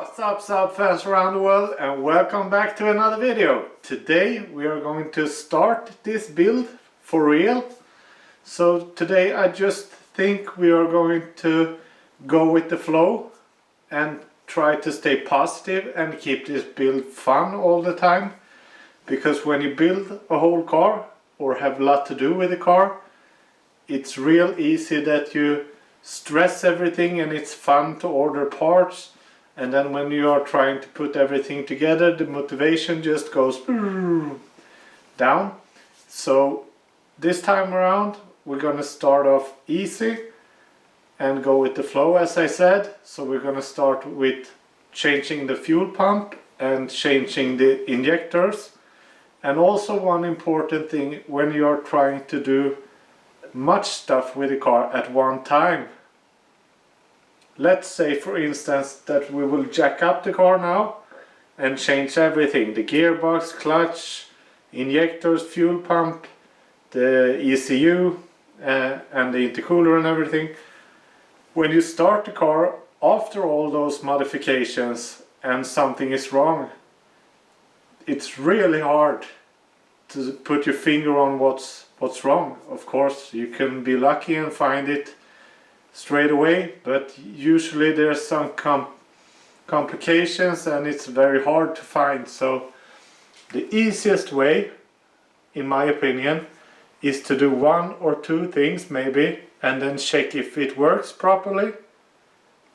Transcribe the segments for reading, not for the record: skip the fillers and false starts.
What's up Saab fans around the world, and welcome back to another video. Today we are going to start this build for real. So today I just think we are going to go with the flow and try to stay positive and keep this build fun all the time. Because when you build a whole car or have a lot to do with the car, it's real easy that you stress everything and it's fun to order parts. And then when you are trying to put everything together, the motivation just goes down. So this time around we're gonna start off easy and go with the flow, as I said. So we're gonna start with changing the fuel pump and changing the injectors. And also one important thing, when you are trying to do much stuff with the car at one time. Let's say for instance that we will jack up the car now and change everything. The gearbox, clutch, injectors, fuel pump, the ECU and the intercooler and everything. When you start the car after all those modifications and something is wrong, it's really hard to put your finger on what's wrong. Of course you can be lucky and find it straight away, but usually there's some complications and it's very hard to find. So the easiest way, in my opinion, is to do one or two things maybe and then check if it works properly.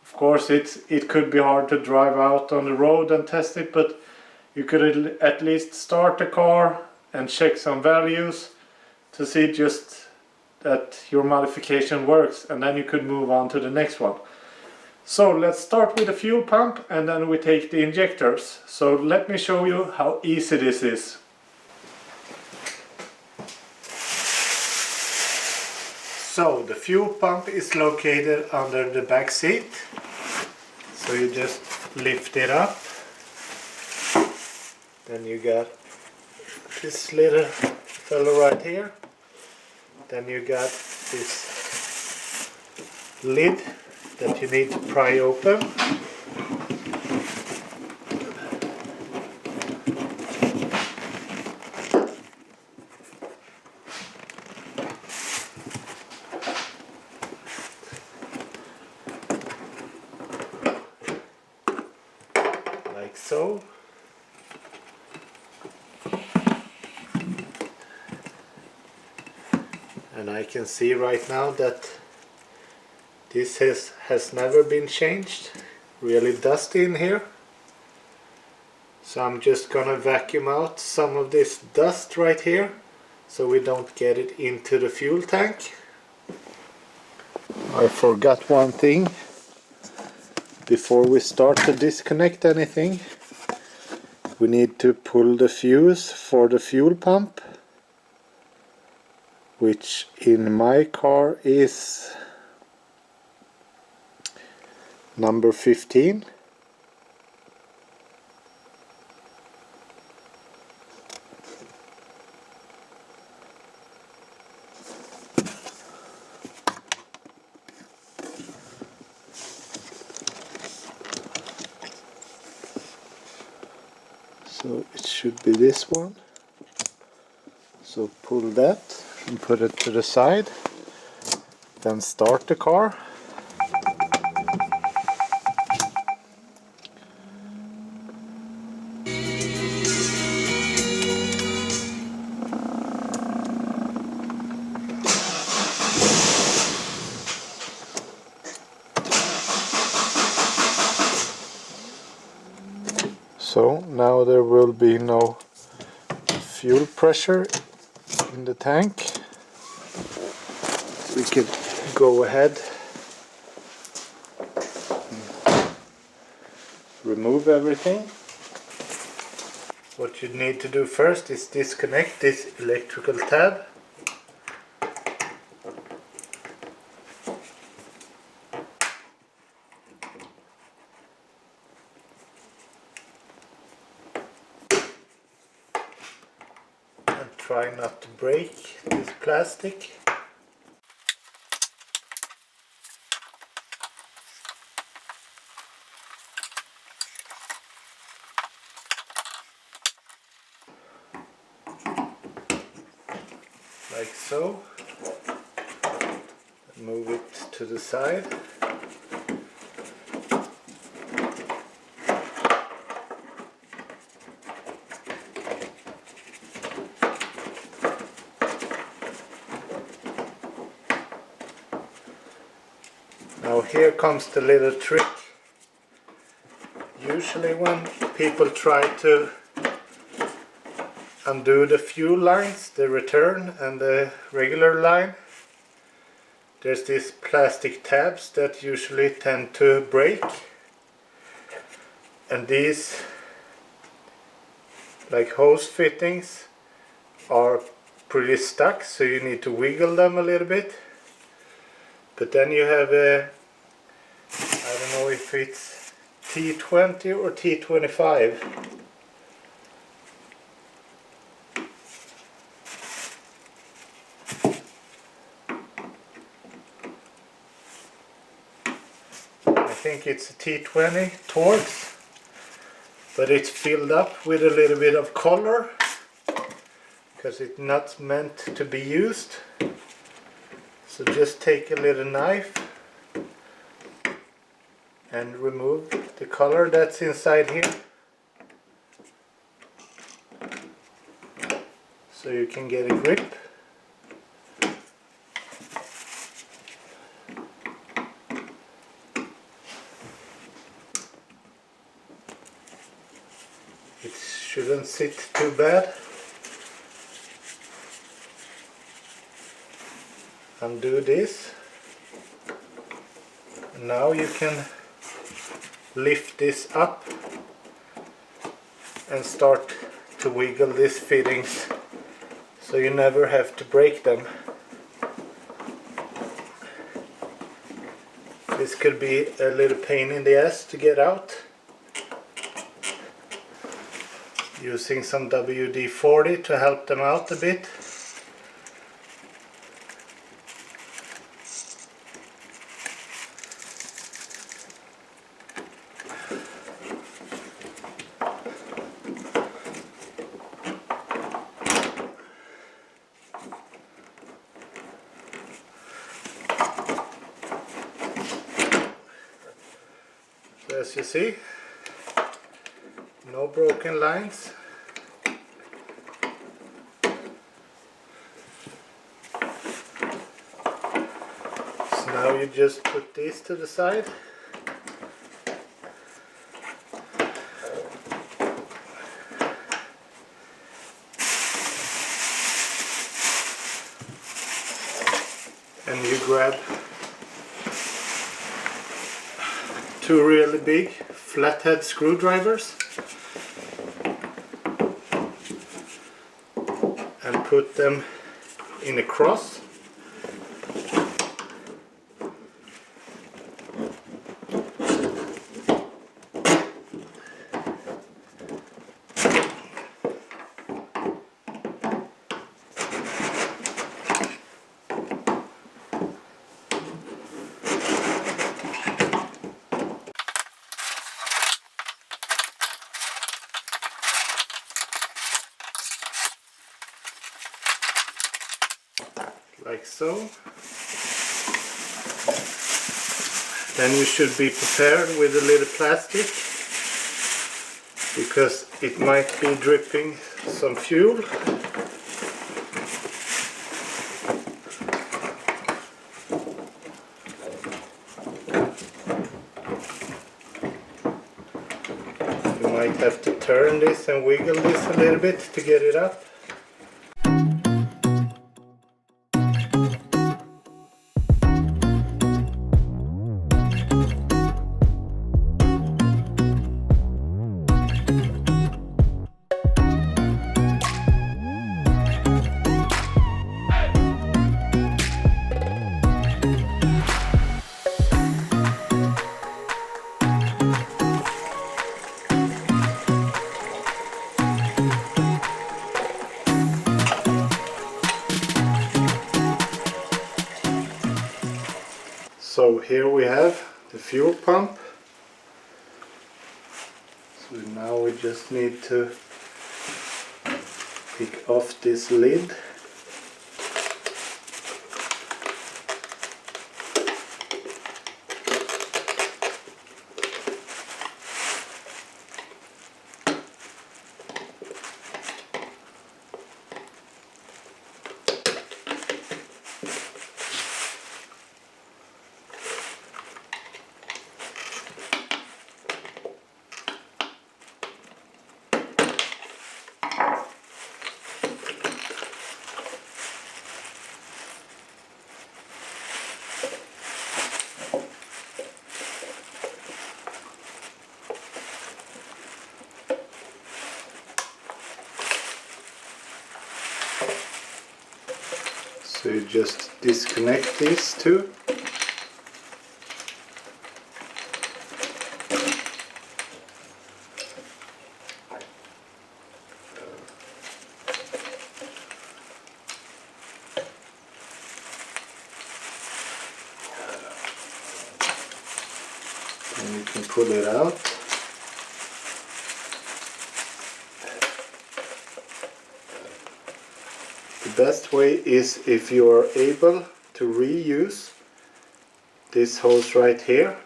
Of course it could be hard to drive out on the road and test it, but you could at least start the car and check some values to see just that your modification works, and then you could move on to the next one. So let's start with the fuel pump and then we take the injectors. So let me show you how easy this is. So the fuel pump is located under the back seat. So you just lift it up. Then you got this little fellow right here. Then you got this lid that you need to pry open. Like so. And I can see right now that this has never been changed. Really dusty in here. So I'm just gonna vacuum out some of this dust right here so we don't get it into the fuel tank. I forgot one thing. Before we start to disconnect anything, we need to pull the fuse for the fuel pump, which in my car is number 15. So it should be this one. So pull that and put it to the side, then start the car. So now there will be no fuel pressure in the tank. We can go ahead and remove everything. What you need to do first is disconnect this electrical tab. And try not to break this plastic. like so. Move it to the side. Now here comes the little trick. Usually when people try to undo the fuel lines, the return and the regular line, there's these plastic tabs that usually tend to break, and these like hose fittings are pretty stuck, so you need to wiggle them a little bit. But then you have a, I don't know if it's T20 or T25. I think it's a T20 Torx, but it's filled up with a little bit of color because it's not meant to be used. So just take a little knife and remove the color that's inside here, so you can get a grip. It shouldn't sit too bad. Undo this. And now you can lift this up and start to wiggle these fittings so you never have to break them. This could be a little pain in the ass to get out. Using some WD-40 to help them out a bit. So as you see, no broken lines. So now you just put these to the side. And you grab two really big flathead screwdrivers and put them in a cross. Like so. Then you should be prepared with a little plastic, because it might be dripping some fuel. You might have to turn this and wiggle this a little bit to get it up. So here we have the fuel pump. So now we just need to pick off this lid. So you just disconnect these two. And you can pull it out. The best way is if you are able to reuse this hose right here.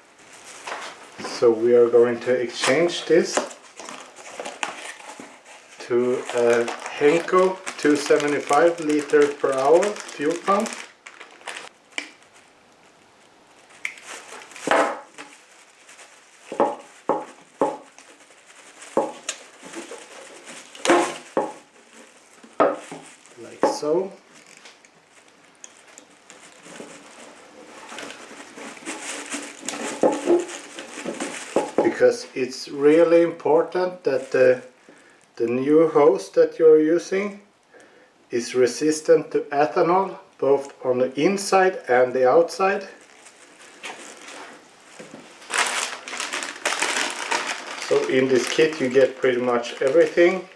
So we are going to exchange this to a Henko 275 liter per hour fuel pump. Like so. Because it's really important that the new hose that you're using is resistant to ethanol, both on the inside and the outside. So in this kit you get pretty much everything.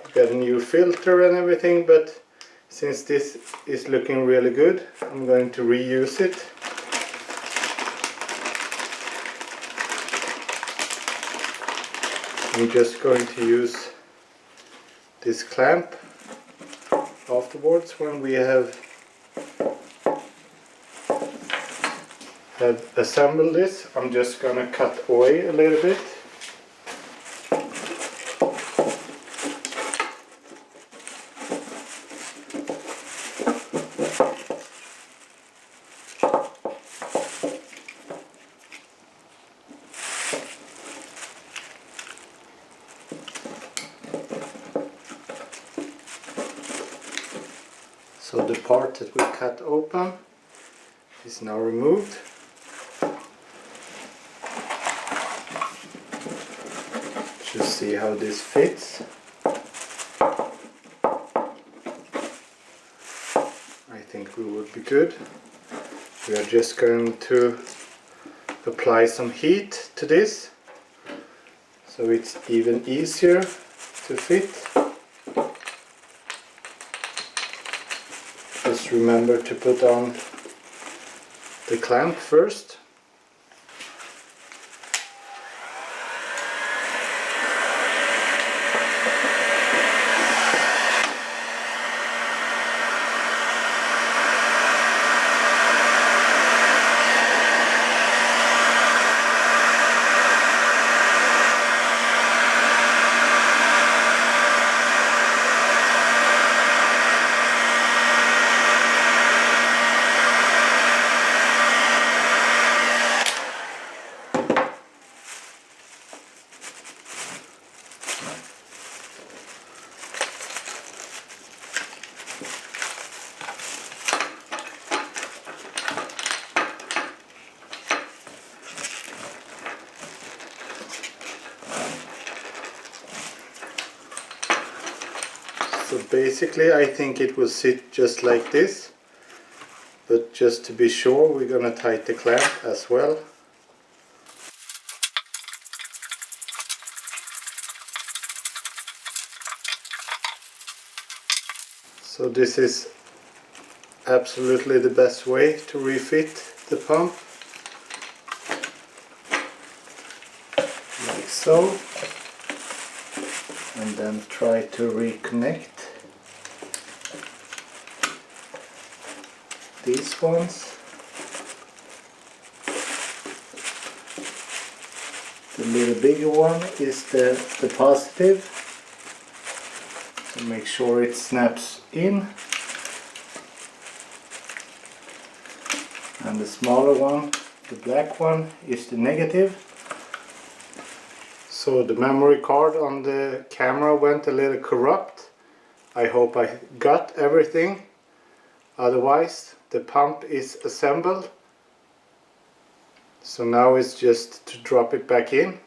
You got a new filter and everything, but since this is looking really good, I'm going to reuse it. I'm just going to use this clamp afterwards when we have assembled this. I'm just going to cut away a little bit. So the part that we cut open is now removed. Just see how this fits. I think we would be good. We are just going to apply some heat to this so it's even easier to fit. Just remember to put on the clamp first. So basically I think it will sit just like this, but just to be sure we're gonna tighten the clamp as well. So this is absolutely the best way to refit the pump, like so, and then try to reconnect these ones. The little bigger one is the positive, so make sure it snaps in, and the smaller one, the black one, is the negative. So the memory card on the camera went a little corrupt. I hope I got everything. Otherwise the pump is assembled. So now it's just to drop it back in.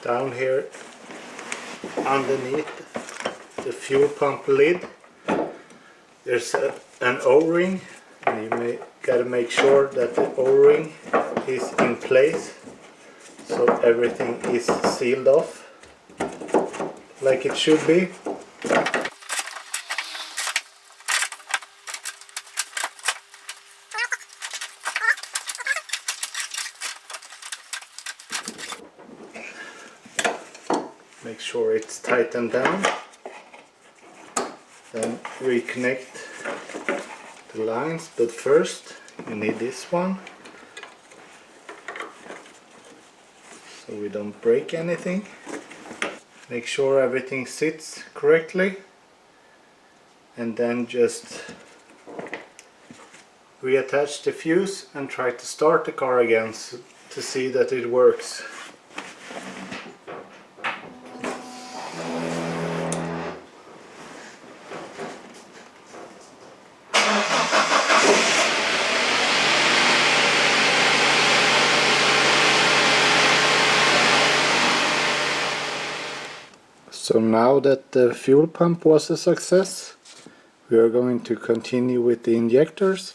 Down here underneath the fuel pump lid there's an O-ring, and you gotta make sure that the O-ring is in place so everything is sealed off like it should be. Make sure it's tightened down. Then reconnect the lines, but first you need this one so we don't break anything. Make sure everything sits correctly, and then just reattach the fuse and try to start the car again to see that it works. So now that the fuel pump was a success, we are going to continue with the injectors.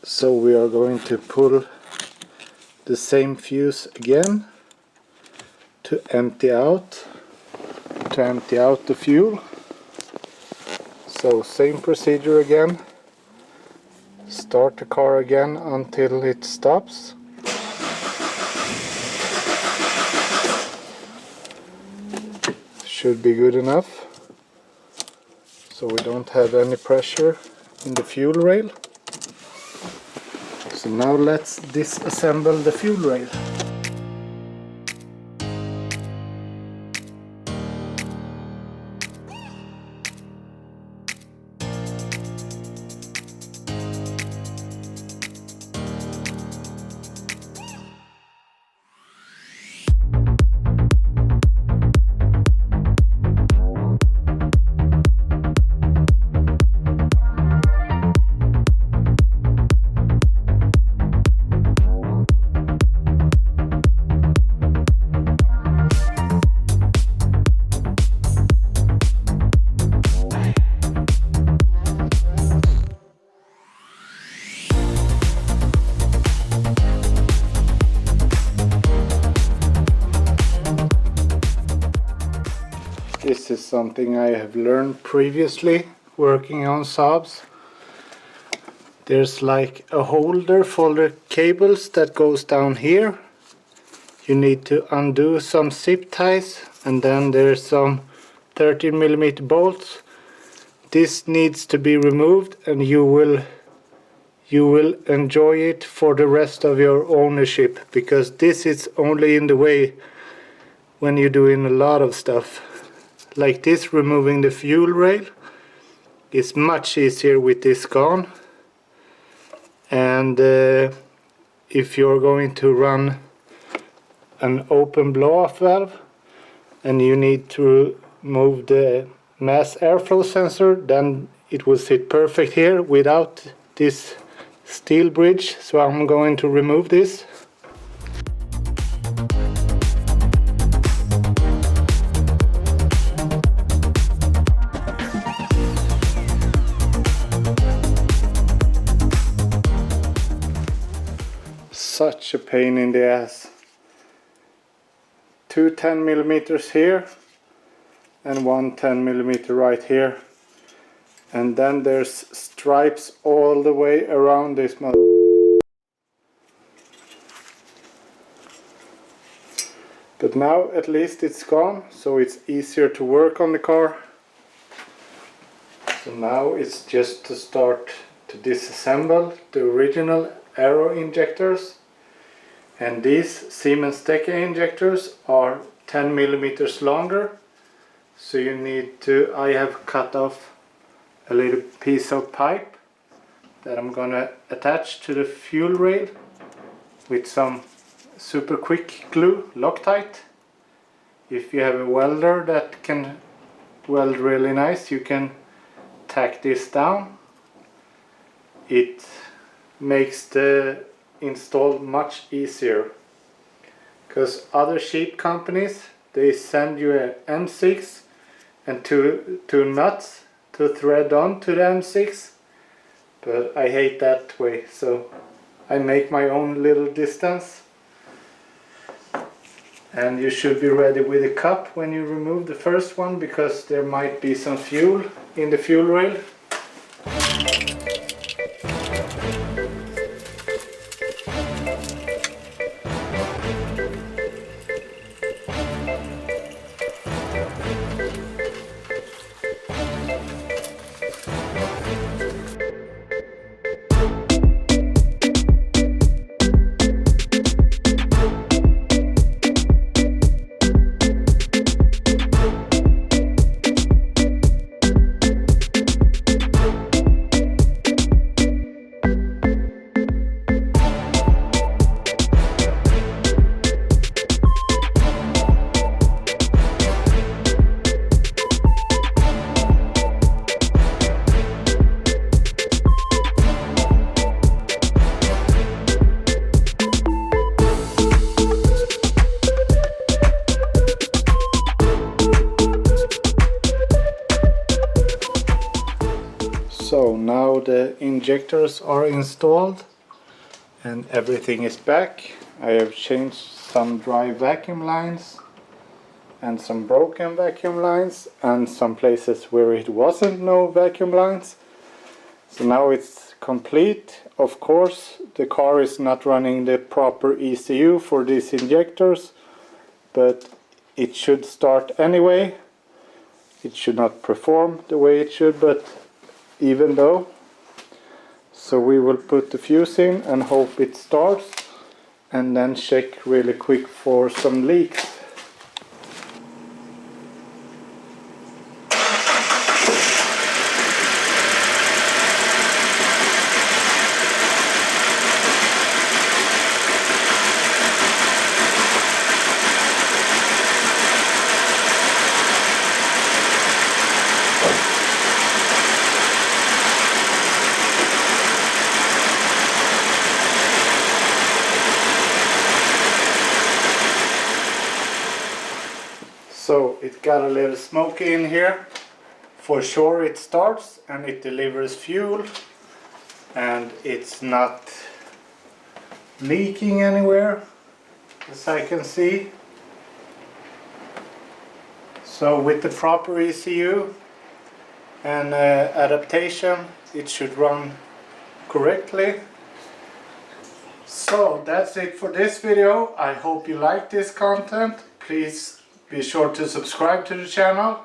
So we are going to pull the same fuse again to empty out the fuel. So same procedure again. Start the car again until it stops. Should be good enough, so we don't have any pressure in the fuel rail. So now let's disassemble the fuel rail. This is something I have learned previously working on Saabs. There's like a holder for the cables that goes down here. You need to undo some zip ties, and then there's some 13mm bolts. This needs to be removed, and you will enjoy it for the rest of your ownership, because this is only in the way when you're doing a lot of stuff. Like this, removing the fuel rail is much easier with this gone. And if you're going to run an open blow-off valve and you need to remove the mass airflow sensor, then it will sit perfect here without this steel bridge. So I'm going to remove this. Such a pain in the ass. Two 10mm here and one 10mm right here, and then there's stripes all the way around this mother. But now at least it's gone, so it's easier to work on the car. So now it's just to start to disassemble the original Aero injectors. And these Siemens Tech injectors are 10mm longer, so you need to, I have cut off a little piece of pipe that I'm gonna attach to the fuel rail with some super quick glue, Loctite. If you have a welder that can weld really nice, you can tack this down. It makes the install much easier, because other cheap companies, they send you a M6 and two nuts to thread on to the M6, but I hate that way, so I make my own little distance. And you should be ready with a cup when you remove the first one, because there might be some fuel in the fuel rail. So now the injectors are installed and everything is back. I have changed some dry vacuum lines and some broken vacuum lines and some places where it wasn't no vacuum lines. So now it's complete. Of course, the car is not running the proper ECU for these injectors, but it should start anyway. It should not perform the way it should, but even though. So we will put the fuse in and hope it starts, and then check really quick for some leaks. So it got a little smoky in here. For sure it starts and it delivers fuel and it's not leaking anywhere, as I can see. So with the proper ECU and adaptation, it should run correctly. So that's it for this video. I hope you like this content. Please be sure to subscribe to the channel.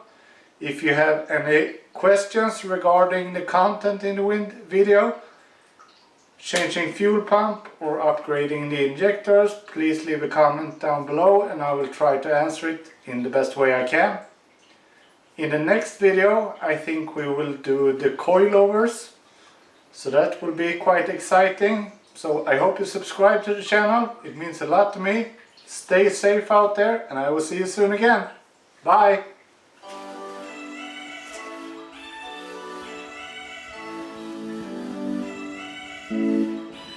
If you have any questions regarding the content in the video, changing fuel pump or upgrading the injectors, please leave a comment down below and I will try to answer it in the best way I can. In the next video I think we will do the coilovers, so that will be quite exciting. So I hope you subscribe to the channel, it means a lot to me. Stay safe out there and I will see you soon again. Bye!